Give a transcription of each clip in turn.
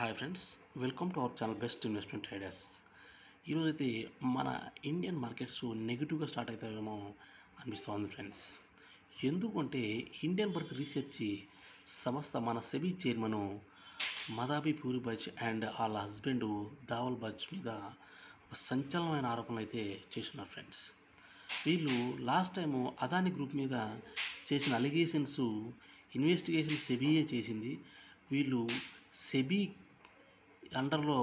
Hi friends, welcome to our channel best investment ideas. ఈరోజైతే మన Indian markets నెగిటివ్గా start అవుతాయేమో అనిపిస్తుంది ఫ్రెండ్స్. ఎందుకంటే హిండెన్బర్గ్ రీసెర్చ్ సంస్థ మన సెబీ చైర్మన్ మదాబీ పూరిబజ్ అండ్ వాళ్ళ హస్బెండ్ దావల్ బజ్ మీద ఒక సంచలనమైన ఆరోపణలు అయితే చేస్తున్నారు ఫ్రెండ్స్. వీళ్ళు లాస్ట్ టైము అదాని గ్రూప్ మీద చేసిన అలిగేషన్స్ ఇన్వెస్టిగేషన్ సెబీయే చేసింది. వీళ్ళు సెబీ అండర్లో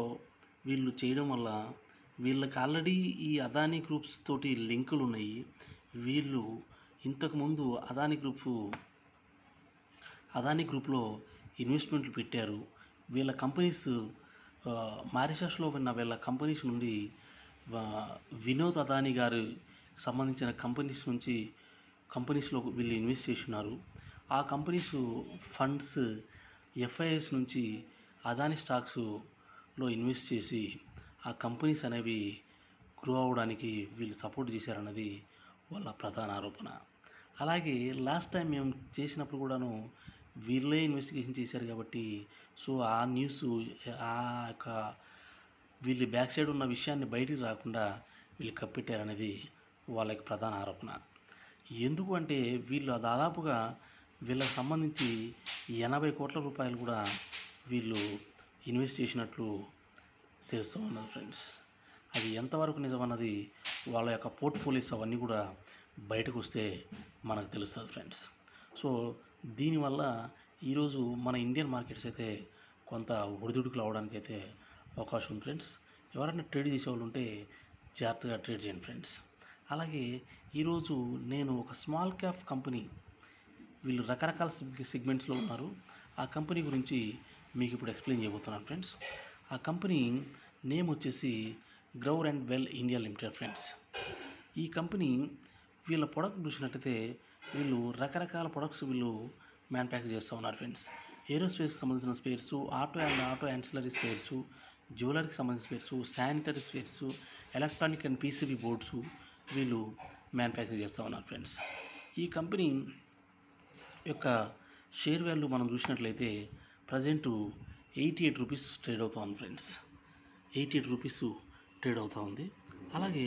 వీళ్ళు చేయడం వల్ల వీళ్ళకి ఆల్రెడీ ఈ అదానీ గ్రూప్స్ తోటి లింకులు ఉన్నాయి. వీళ్ళు ఇంతకుముందు అదానీ గ్రూప్లో ఇన్వెస్ట్మెంట్లు పెట్టారు. వీళ్ళ కంపెనీస్ మారిషస్లో ఉన్న వీళ్ళ కంపెనీస్ నుండి వినోద్ అదానీ గారు సంబంధించిన కంపెనీస్లో వీళ్ళు ఇన్వెస్ట్ చేస్తున్నారు. ఆ కంపెనీస్ ఫండ్స్ ఎఫ్ఐఎస్ నుంచి అదానీ స్టాక్స్లో ఇన్వెస్ట్ చేసి ఆ కంపెనీస్ అనేవి గ్రో అవ్వడానికి వీళ్ళు సపోర్ట్ చేశారన్నది వాళ్ళ ప్రధాన ఆరోపణ. అలాగే లాస్ట్ టైం మేము చేసినప్పుడు కూడాను వీళ్ళే ఇన్వెస్టిగేషన్ చేశారు కాబట్టి సో ఆ న్యూస్ ఆ యొక్క వీళ్ళు బ్యాక్ సైడ్ ఉన్న విషయాన్ని బయటికి రాకుండా వీళ్ళు కప్పెట్టారనేది వాళ్ళకి ప్రధాన ఆరోపణ. ఎందుకు అంటే వీళ్ళు దాదాపుగా వీళ్ళకి సంబంధించి 80 కోట్ల రూపాయలు కూడా వీళ్ళు ఇన్వెస్ట్ చేసినట్లు తెలుస్తూ ఉన్నది ఫ్రెండ్స్. అది ఎంతవరకు నిజమన్నది వాళ్ళ యొక్క పోర్ట్ఫోలియోస్ అవన్నీ కూడా బయటకు వస్తే మనకు తెలుస్తుంది ఫ్రెండ్స్. సో దీనివల్ల ఈరోజు మన ఇండియన్ మార్కెట్స్ అయితే కొంత ఒడిదుడుకులు అవడానికి అయితే అవకాశం ఉంది ఫ్రెండ్స్. ఎవరైనా ట్రేడ్ చేసేవాళ్ళు ఉంటే జాగ్రత్తగా ట్రేడ్ చేయండి ఫ్రెండ్స్. అలాగే ఈరోజు నేను ఒక స్మాల్ క్యాప్ కంపెనీ, వీళ్ళు రకరకాల సెగ్మెంట్స్లో ఉన్నారు, ఆ కంపెనీ గురించి మీకు ఇప్పుడు ఎక్స్ప్లెయిన్ చేయబోతున్నాను ఫ్రెండ్స్. ఆ కంపెనీ నేమ్ వచ్చేసి Grauer and Weil India limited friends. ఈ కంపెనీ వీళ్ళ ప్రొడక్ట్ చూసినట్లయితే వీళ్ళు రకరకాల ప్రొడక్ట్స్ వీళ్ళు మ్యానుఫ్యాక్చర్ చేస్తూ ఉన్నారు ఫ్రెండ్స్. ఏరోస్పేస్కి సంబంధించిన స్పేర్స్, ఆటో యాన్సిలరీ స్పేర్స్, జ్యువెలరీకి సంబంధించిన spares, sanitary spares, electronic and PCB boards వీళ్ళు మ్యానుఫ్యాక్చర్ చేస్తూ ఉన్నారు ఫ్రెండ్స్. ఈ కంపెనీ యొక్క షేర్ వాల్యూ మనం చూసినట్లయితే ప్రజెంటు 88 రూపీస్ ట్రేడ్ అవుతా ఉంది ఫ్రెండ్స్. 88 రూపీస్ ట్రేడ్ అవుతూ ఉంది. అలాగే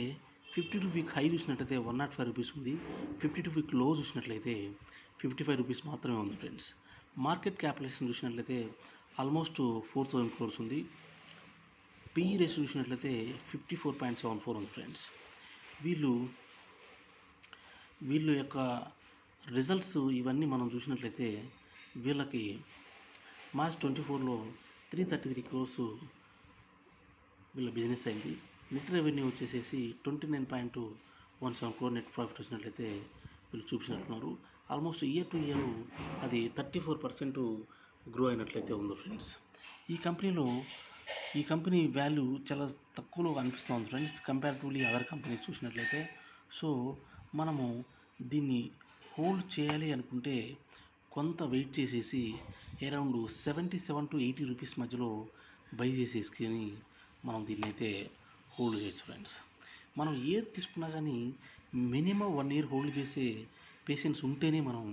52 వీక్ హై చూసినట్లయితే 105 రూపీస్ ఉంది. 52 వీక్ లో చూసినట్లయితే 55 రూపీస్ మాత్రమే ఉంది ఫ్రెండ్స్. మార్కెట్ క్యాపిటలైజేషన్ చూసినట్లయితే ఆల్మోస్ట్ 4000 crores ఉంది. పిఈ రేషియో చూసినట్లయితే 54.74 ఉంది ఫ్రెండ్స్. వీళ్ళ యొక్క రిజల్ట్స్ ఇవన్నీ మనం చూసినట్లయితే వీళ్ళకి మార్చ్ 24లో 333 crores వీళ్ళ బిజినెస్ అయింది. నెట్ రెవెన్యూ వచ్చేసేసి 29.17 crore నెట్ ప్రాఫిట్ వచ్చినట్లయితే వీళ్ళు చూపించినట్టున్నారు. ఆల్మోస్ట్ ఇయర్ టు ఇయర్ అది 34% గ్రో అయినట్లయితే ఉంది ఫ్రెండ్స్. ఈ కంపెనీ వాల్యూ చాలా తక్కువలో అనిపిస్తూ ఉంది ఫ్రెండ్స్ కంపారిటివ్లీ అదర్ కంపెనీస్ చూసినట్లయితే. సో మనము దీన్ని హోల్డ్ చేయాలి అనుకుంటే కొంత వెయిట్ చేసేసి అరౌండ్ 77 to 80 రూపీస్ మధ్యలో బై చేసేసుకొని మనం దీన్ని అయితే హోల్డ్ చేయొచ్చు ఫ్రెండ్స్. మనం ఏది తీసుకున్నా కానీ మినిమం 1 year హోల్డ్ చేసే పేషెన్స్ ఉంటేనే మనం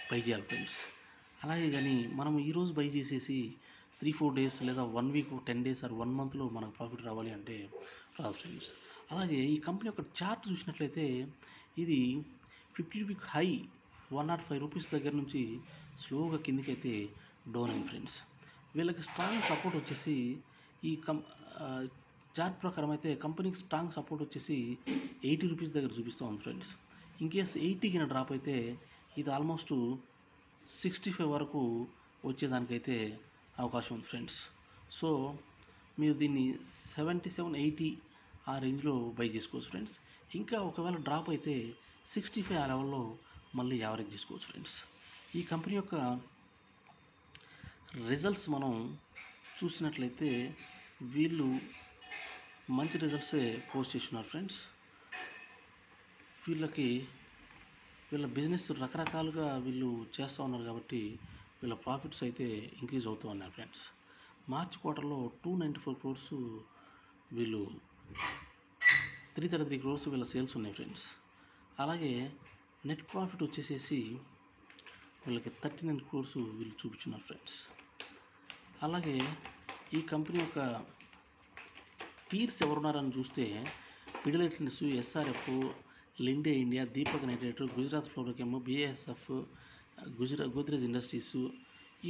బై చేయాలి ఫ్రెండ్స్. అలాగే కానీ మనం ఈరోజు బై చేసేసి 3-4 days లేదా 1 week 10 days ఆర్ 1 monthలో మనకు ప్రాఫిట్ రావాలి అంటే రాదు ఫ్రెండ్స్. అలాగే ఈ కంపెనీ యొక్క చార్ట్ చూసినట్లయితే ఇది 50 week హై 105 రూపీస్ దగ్గర నుంచి స్లోగా కిందికైతే డౌన్ అయింది ఫ్రెండ్స్. వీళ్ళకి స్ట్రాంగ్ సపోర్ట్ వచ్చేసి ఈ చార్ట్ ప్రకారం అయితే కంపెనీకి స్ట్రాంగ్ సపోర్ట్ వచ్చేసి 80 రూపీస్ దగ్గర చూపిస్తూ ఉంది ఫ్రెండ్స్. ఇన్కేస్ 80కి డ్రాప్ అయితే ఇది ఆల్మోస్ట్ 65 వరకు వచ్చేదానికైతే అవకాశం ఉంది ఫ్రెండ్స్. సో మీరు దీన్ని 77-80 ఆ రేంజ్లో బై చేసుకోవచ్చు ఫ్రెండ్స్. ఇంకా ఒకవేళ డ్రాప్ అయితే 65 ఆ లెవెల్లో మళ్ళీ యావరేజ్ చేసుకోవచ్చు ఫ్రెండ్స్. ఈ కంపెనీ యొక్క రిజల్ట్స్ మనం చూసినట్లయితే వీళ్ళు మంచి రిజల్ట్సే పోస్ట్ చేస్తున్నారు ఫ్రెండ్స్. వీళ్ళ బిజినెస్ రకరకాలుగా వీళ్ళు చేస్తూ ఉన్నారు కాబట్టి వీళ్ళ ప్రాఫిట్స్ అయితే ఇంక్రీజ్ అవుతూ ఉన్నాయి ఫ్రెండ్స్. మార్చ్ క్వార్టర్లో 294 crores వీళ్ళు 333 crores వీళ్ళ సేల్స్ ఉన్నాయి ఫ్రెండ్స్. అలాగే నెట్ ప్రాఫిట్ వచ్చేసేసి వీళ్ళకి 39 crores వీళ్ళు చూపించున్నారు ఫ్రెండ్స్. అలాగే ఈ కంపెనీ యొక్క పీర్స్ ఎవరున్నారని చూస్తే Pidilite Inds, SRF, Linde India, Deepak nitrite, Gujarat fluorochem, BASF, Godrej industries,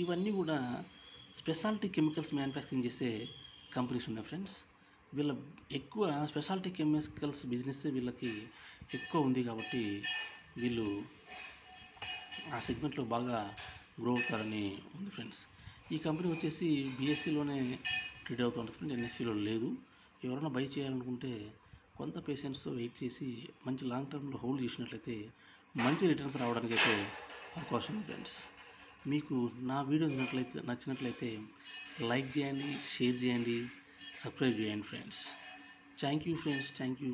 ఇవన్నీ కూడా స్పెషాలిటీ కెమికల్స్ మ్యానుఫ్యాక్చరింగ్ చేసే కంపెనీస్ ఉన్నాయి ఫ్రెండ్స్. వీళ్ళ ఎక్కువ స్పెషాలిటీ కెమికల్స్ బిజినెస్ వీళ్ళకి ఎక్కువ ఉంది కాబట్టి వీళ్ళు ఆ సెగ్మెంట్లో బాగా గ్రో అవుతారని ఉంది ఫ్రెండ్స్. ఈ కంపెనీ వచ్చేసి బీఎస్సీలోనే ట్రేడ్ అవుతుంది ఫ్రెండ్, ఎన్ఎస్సీలో లేదు. ఎవరైనా బై చేయాలనుకుంటే కొంత పేషెన్స్తో వెయిట్ చేసి మంచి లాంగ్ టర్మ్లో హోల్డ్ చేసినట్లయితే మంచి రిటర్న్స్ రావడానికి అయితే అవకాశం ఉంది ఫ్రెండ్స్. మీకు నా వీడియో నచ్చినట్లయితే లైక్ చేయండి, షేర్ చేయండి, సబ్స్క్రైబ్ చేయండి friends. Thank you friends, thank you.